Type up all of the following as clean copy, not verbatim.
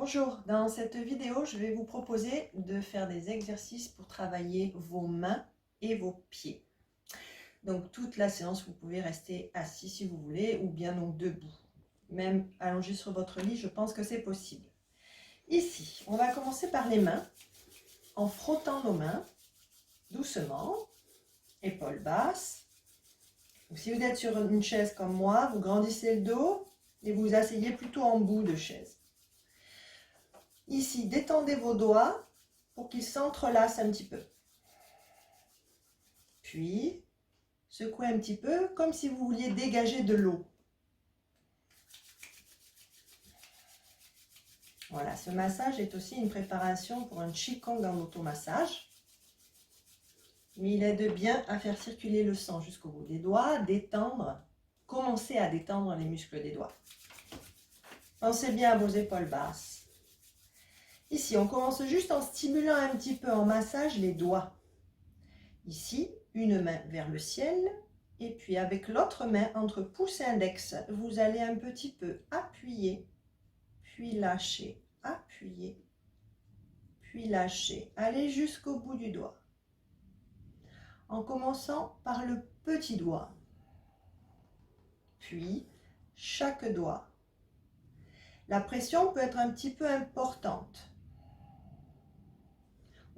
Bonjour, dans cette vidéo, je vais vous proposer de faire des exercices pour travailler vos mains et vos pieds. Donc toute la séance, vous pouvez rester assis si vous voulez ou bien donc debout. Même allongé sur votre lit, je pense que c'est possible. Ici, on va commencer par les mains, en frottant nos mains, doucement, épaules basses. Donc, si vous êtes sur une chaise comme moi, vous grandissez le dos et vous vous asseyez plutôt en bout de chaise. Ici, détendez vos doigts pour qu'ils s'entrelacent un petit peu. Puis, secouez un petit peu comme si vous vouliez dégager de l'eau. Voilà, ce massage est aussi une préparation pour un Qigong en automassage. Mais il aide bien à faire circuler le sang jusqu'au bout des doigts, détendre, commencer à détendre les muscles des doigts. Pensez bien à vos épaules basses. Ici, on commence juste en stimulant un petit peu en massage les doigts. Ici, une main vers le ciel et puis avec l'autre main entre pouce et index, vous allez un petit peu appuyer, puis lâcher, appuyer, puis lâcher. Allez jusqu'au bout du doigt. En commençant par le petit doigt, puis chaque doigt. La pression peut être un petit peu importante.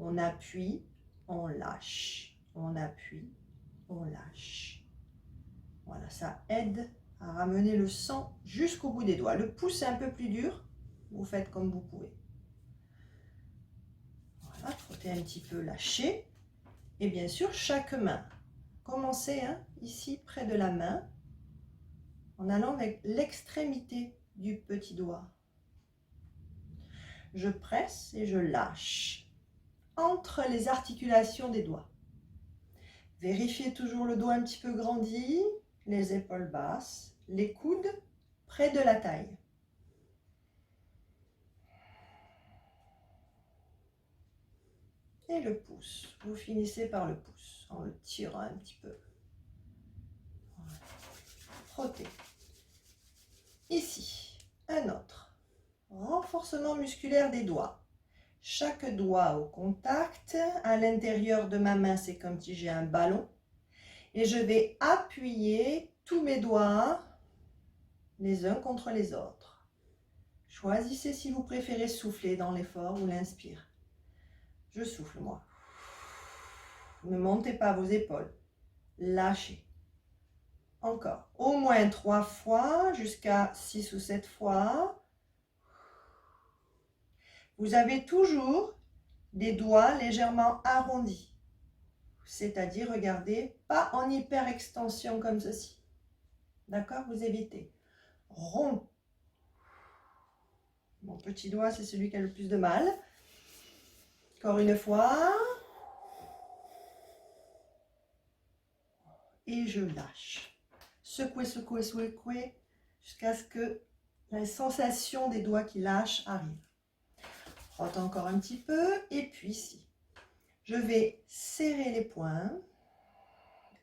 On appuie, on lâche, on appuie, on lâche. Voilà, ça aide à ramener le sang jusqu'au bout des doigts. Le pouce est un peu plus dur, vous faites comme vous pouvez. Voilà, frottez un petit peu, lâchez. Et bien sûr, chaque main. Commencez ici près de la main, en allant avec l'extrémité du petit doigt. Je presse et je lâche entre les articulations des doigts. Vérifiez toujours le dos un petit peu grandi, les épaules basses, les coudes près de la taille. Et le pouce, vous finissez par le pouce en le tirant un petit peu. Voilà. Frottez. Ici, un autre. Renforcement musculaire des doigts. Chaque doigt au contact, à l'intérieur de ma main, c'est comme si j'ai un ballon. Et je vais appuyer tous mes doigts les uns contre les autres. Choisissez si vous préférez souffler dans l'effort ou l'inspire. Je souffle moi. Ne montez pas vos épaules. Lâchez. Encore. Au moins 3 fois, jusqu'à 6 ou 7 fois. Vous avez toujours des doigts légèrement arrondis. C'est-à-dire, regardez, pas en hyper-extension comme ceci. D'accord? Vous évitez. Rond. Mon petit doigt, c'est celui qui a le plus de mal. Encore une fois. Et je lâche. Secouez, secouez, secouez, jusqu'à ce que la sensation des doigts qui lâchent arrive. Frotte encore un petit peu, et puis ici. Je vais serrer les poings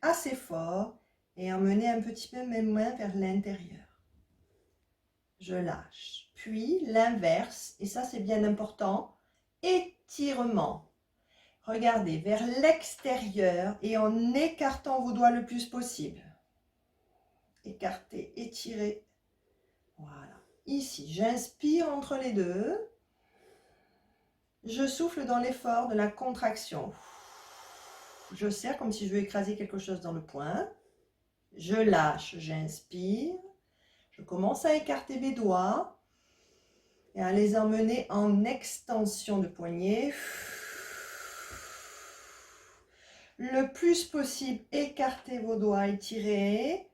assez fort et emmener un petit peu mes mains vers l'intérieur. Je lâche. Puis l'inverse, et ça c'est bien important, étirement. Regardez vers l'extérieur et en écartant vos doigts le plus possible. Écartez, étirez. Voilà. Ici, j'inspire entre les deux. Je souffle dans l'effort de la contraction. Je serre comme si je veux écraser quelque chose dans le poing. Je lâche, j'inspire. Je commence à écarter mes doigts et à les emmener en extension de poignet. Le plus possible, écartez vos doigts, étirez.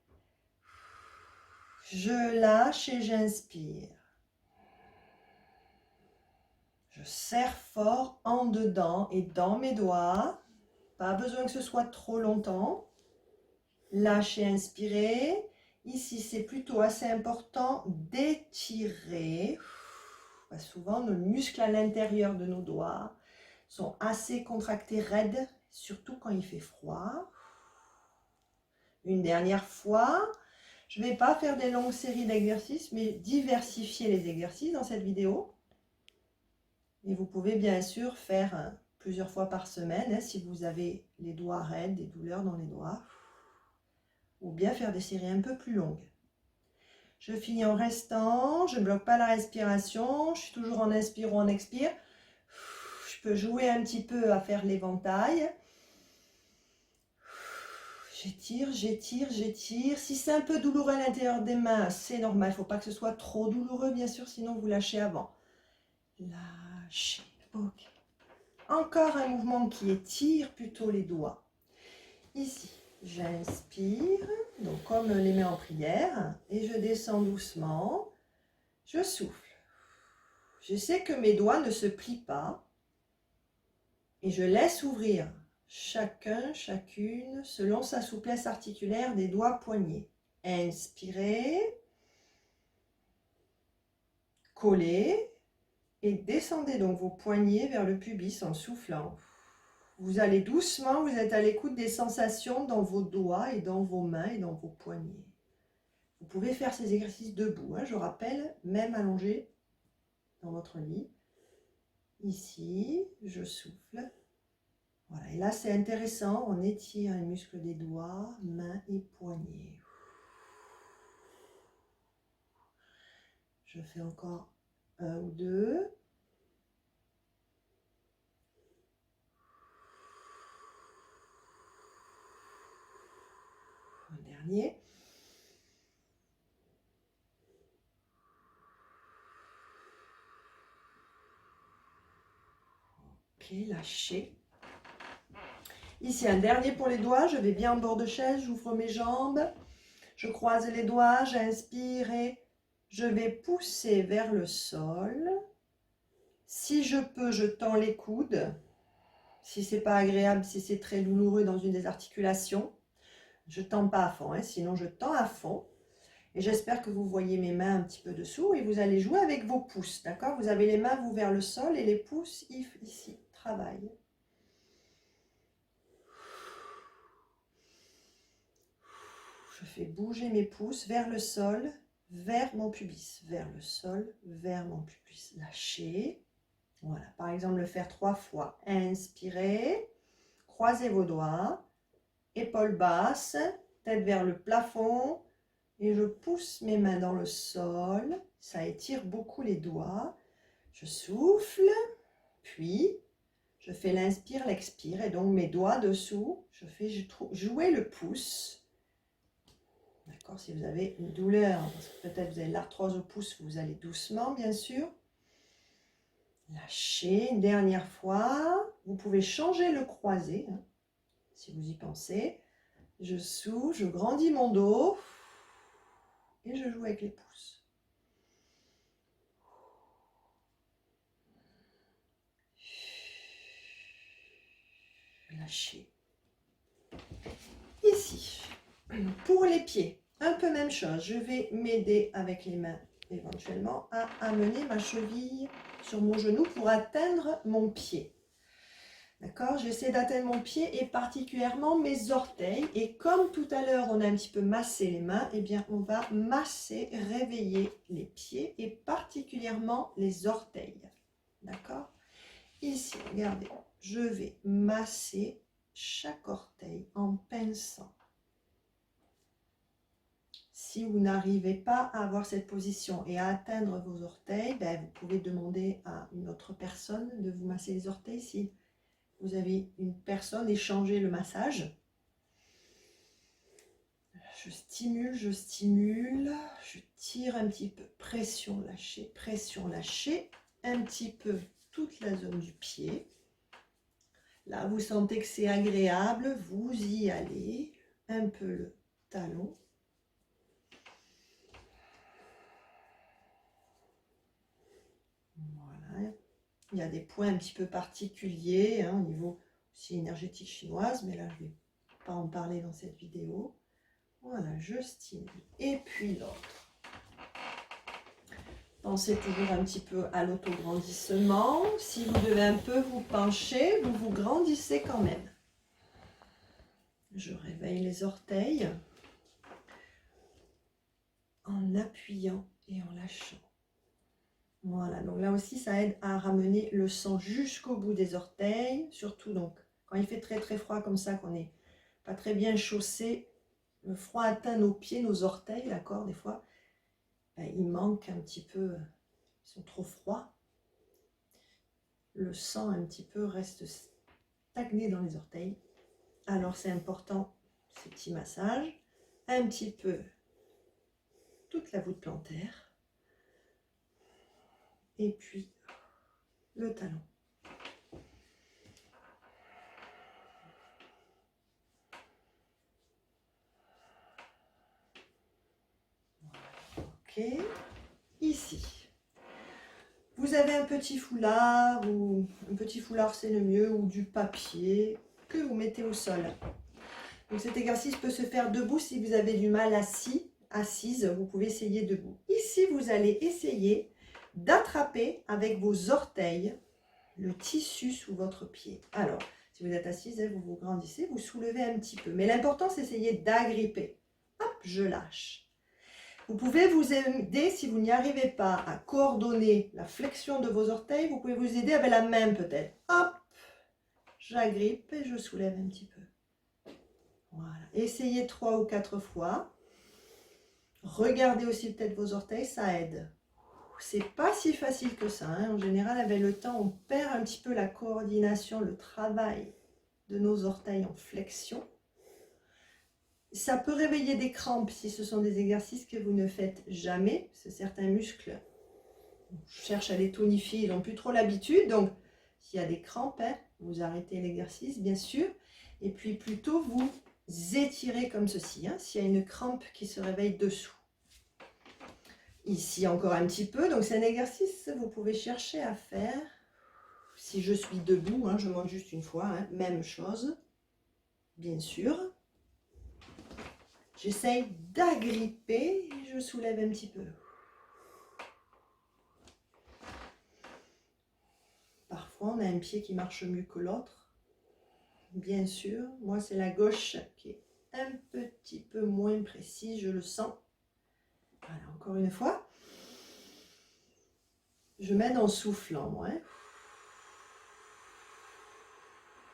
Je lâche et j'inspire. Je serre fort en dedans et dans mes doigts. Pas besoin que ce soit trop longtemps. Lâchez, inspirez. Ici, c'est plutôt assez important d'étirer. Souvent, nos muscles à l'intérieur de nos doigts sont assez contractés, raides, surtout quand il fait froid. Une dernière fois. Je ne vais pas faire des longues séries d'exercices, mais diversifier les exercices dans cette vidéo. Et vous pouvez bien sûr faire plusieurs fois par semaine, hein, si vous avez les doigts raides, des douleurs dans les doigts. Ou bien faire des séries un peu plus longues. Je finis en restant, je ne bloque pas la respiration, je suis toujours en inspire ou en expire. Je peux jouer un petit peu à faire l'éventail. J'étire, j'étire, j'étire. Si c'est un peu douloureux à l'intérieur des mains, c'est normal. Il ne faut pas que ce soit trop douloureux, bien sûr, sinon vous lâchez avant. Lâchez. Ok. Encore un mouvement qui étire plutôt les doigts. Ici, j'inspire, donc comme les mains en prière, et je descends doucement. Je souffle. Je sais que mes doigts ne se plient pas et je laisse ouvrir chacun, chacune, selon sa souplesse articulaire des doigts poignets. Inspirez, collez et descendez donc vos poignets vers le pubis en soufflant. Vous allez doucement, vous êtes à l'écoute des sensations dans vos doigts et dans vos mains et dans vos poignets. Vous pouvez faire ces exercices debout, hein, je rappelle, même allongé dans votre lit. Ici, je souffle. Voilà, et là c'est intéressant, on étire les muscles des doigts, mains et poignets. Je fais encore un ou deux. Un dernier. Ok, lâchez. Ici, un dernier pour les doigts. Je vais bien en bord de chaise, j'ouvre mes jambes. Je croise les doigts, j'inspire et je vais pousser vers le sol. Si je peux, je tends les coudes. Si c'est pas agréable, si c'est très douloureux dans une des articulations, je ne tends pas à fond, hein, sinon je tends à fond. Et j'espère que vous voyez mes mains un petit peu dessous et vous allez jouer avec vos pouces, d'accord? Vous avez les mains vous vers le sol et les pouces ici, travaillent. Je fais bouger mes pouces vers le sol, vers mon pubis, vers le sol, vers mon pubis. Lâchez. Voilà, par exemple, le faire 3 fois. Inspirez, croisez vos doigts, épaules basses, tête vers le plafond. Et je pousse mes mains dans le sol. Ça étire beaucoup les doigts. Je souffle, puis je fais l'inspire, l'expire. Et donc mes doigts dessous, je fais jouer le pouce. D'accord, si vous avez une douleur, parce que peut-être vous avez l'arthrose au pouce, vous allez doucement, bien sûr. Lâchez une dernière fois. Vous pouvez changer le croisé, hein, si vous y pensez. Je souffle, je grandis mon dos et je joue avec les pouces. Lâchez. Ici, pour les pieds, un peu même chose. Je vais m'aider avec les mains éventuellement à amener ma cheville sur mon genou pour atteindre mon pied. D'accord? J'essaie d'atteindre mon pied et particulièrement mes orteils. Et comme tout à l'heure, on a un petit peu massé les mains, eh bien, on va masser, réveiller les pieds et particulièrement les orteils. D'accord? Ici, regardez, je vais masser chaque orteil en pinçant. Si vous n'arrivez pas à avoir cette position et à atteindre vos orteils, ben, vous pouvez demander à une autre personne de vous masser les orteils. Si vous avez une personne, échangez le massage. Je stimule, je tire un petit peu, pression, lâcher, un petit peu toute la zone du pied. Là, vous sentez que c'est agréable, vous y allez, un peu le talon. Voilà, il y a des points un petit peu particuliers, hein, au niveau aussi énergétique chinoise, mais là, je ne vais pas en parler dans cette vidéo. Voilà, je stimule. Et puis l'autre. Pensez toujours un petit peu à l'autograndissement. Si vous devez un peu vous pencher, vous vous grandissez quand même. Je réveille les orteils en appuyant et en lâchant. Voilà, donc là aussi, ça aide à ramener le sang jusqu'au bout des orteils. Surtout donc quand il fait très très froid comme ça, qu'on n'est pas très bien chaussé, le froid atteint nos pieds, nos orteils, d'accord, des fois, ben, il manque un petit peu, ils sont trop froids. Le sang un petit peu reste stagné dans les orteils. Alors c'est important, ces petits massages, un petit peu toute la voûte plantaire. Et puis le talon. Ok, ici. Vous avez un petit foulard, ou un petit foulard c'est le mieux, ou du papier que vous mettez au sol. Donc cet exercice peut se faire debout si vous avez du mal assise, vous pouvez essayer debout. Ici, vous allez essayer d'attraper avec vos orteils le tissu sous votre pied. Alors, si vous êtes assise, vous vous grandissez, vous soulevez un petit peu. Mais l'important, c'est d'essayer d'agripper. Hop, je lâche. Vous pouvez vous aider, si vous n'y arrivez pas à coordonner la flexion de vos orteils, vous pouvez vous aider avec la main peut-être. Hop, j'agrippe et je soulève un petit peu. Voilà. Essayez 3 ou 4 fois. Regardez aussi peut-être vos orteils, ça aide. C'est pas si facile que ça, hein. En général, avec le temps, on perd un petit peu la coordination, le travail de nos orteils en flexion. Ça peut réveiller des crampes si ce sont des exercices que vous ne faites jamais, parce que certains muscles, on cherche à les tonifier, ils n'ont plus trop l'habitude. Donc, s'il y a des crampes, hein, vous arrêtez l'exercice, bien sûr. Et puis, plutôt, vous étirez comme ceci, hein, s'il y a une crampe qui se réveille dessous. Ici encore un petit peu, donc c'est un exercice que vous pouvez chercher à faire. Si je suis debout, hein, je monte juste une fois, hein, même chose, bien sûr. J'essaye d'agripper et je soulève un petit peu. Parfois, on a un pied qui marche mieux que l'autre, bien sûr. Moi, c'est la gauche qui est un petit peu moins précise, je le sens. Voilà, encore une fois. Je m'aide en soufflant, moi. Hein.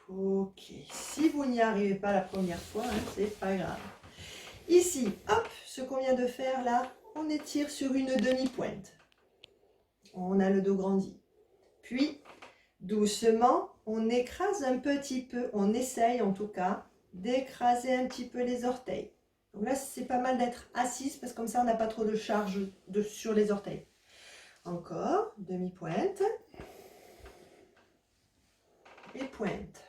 Ok, si vous n'y arrivez pas la première fois, hein, c'est pas grave. Ici, hop, ce qu'on vient de faire là, on étire sur une demi-pointe. On a le dos grandi. Puis, doucement, on écrase un petit peu, on essaye en tout cas, d'écraser un petit peu les orteils. Donc là, c'est pas mal d'être assise parce que comme ça, on n'a pas trop de charge sur les orteils. Encore, demi-pointe. Et pointe.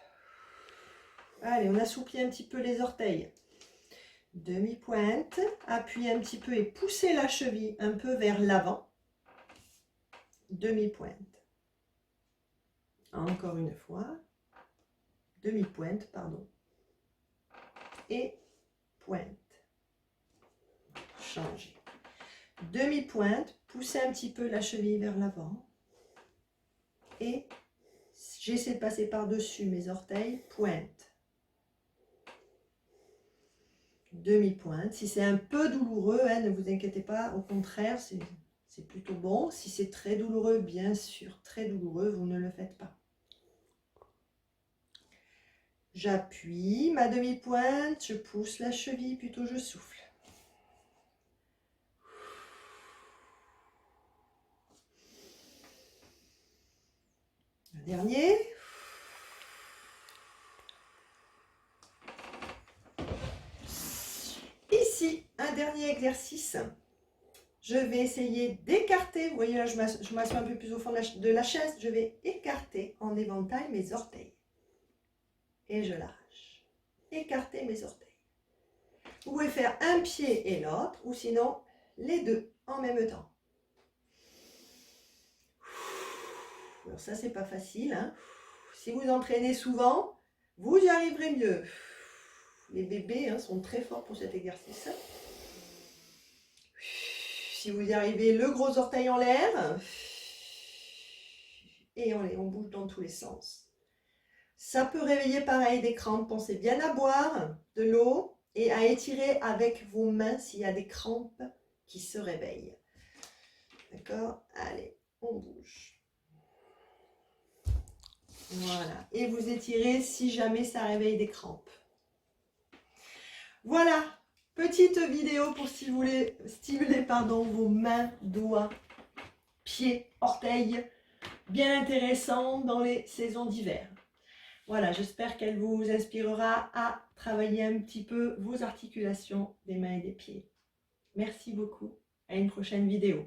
Allez, on assouplit un petit peu les orteils. Demi-pointe, appuyez un petit peu et poussez la cheville un peu vers l'avant. Demi-pointe. Encore une fois. Demi-pointe, pardon. Et pointe. Changez. Demi-pointe, poussez un petit peu la cheville vers l'avant. Et j'essaie de passer par-dessus mes orteils, pointe. Demi-pointe. Si c'est un peu douloureux, hein, ne vous inquiétez pas, au contraire, c'est plutôt bon. Si c'est très douloureux, bien sûr, très douloureux, vous ne le faites pas. J'appuie ma demi-pointe, je pousse la cheville, plutôt je souffle. Le dernier. Ici, un dernier exercice. Je vais essayer d'écarter, vous voyez là, je m'assois un peu plus au fond de la chaise, je vais écarter en éventail mes orteils. Et je lâche. Écarter mes orteils. Vous pouvez faire un pied et l'autre, ou sinon les deux en même temps. Alors ça, c'est pas facile. Hein. Si vous entraînez souvent, vous y arriverez mieux. Les bébés hein, sont très forts pour cet exercice. Si vous y arrivez, le gros orteil en l'air. Et on bouge dans tous les sens. Ça peut réveiller pareil des crampes. Pensez bien à boire de l'eau et à étirer avec vos mains s'il y a des crampes qui se réveillent. D'accord? Allez. on bouge. Voilà. Et vous étirez si jamais ça réveille des crampes. Voilà. Petite vidéo pour stimuler vos mains, doigts, pieds, orteils. Bien intéressant dans les saisons d'hiver. Voilà, j'espère qu'elle vous inspirera à travailler un petit peu vos articulations des mains et des pieds. Merci beaucoup. À une prochaine vidéo.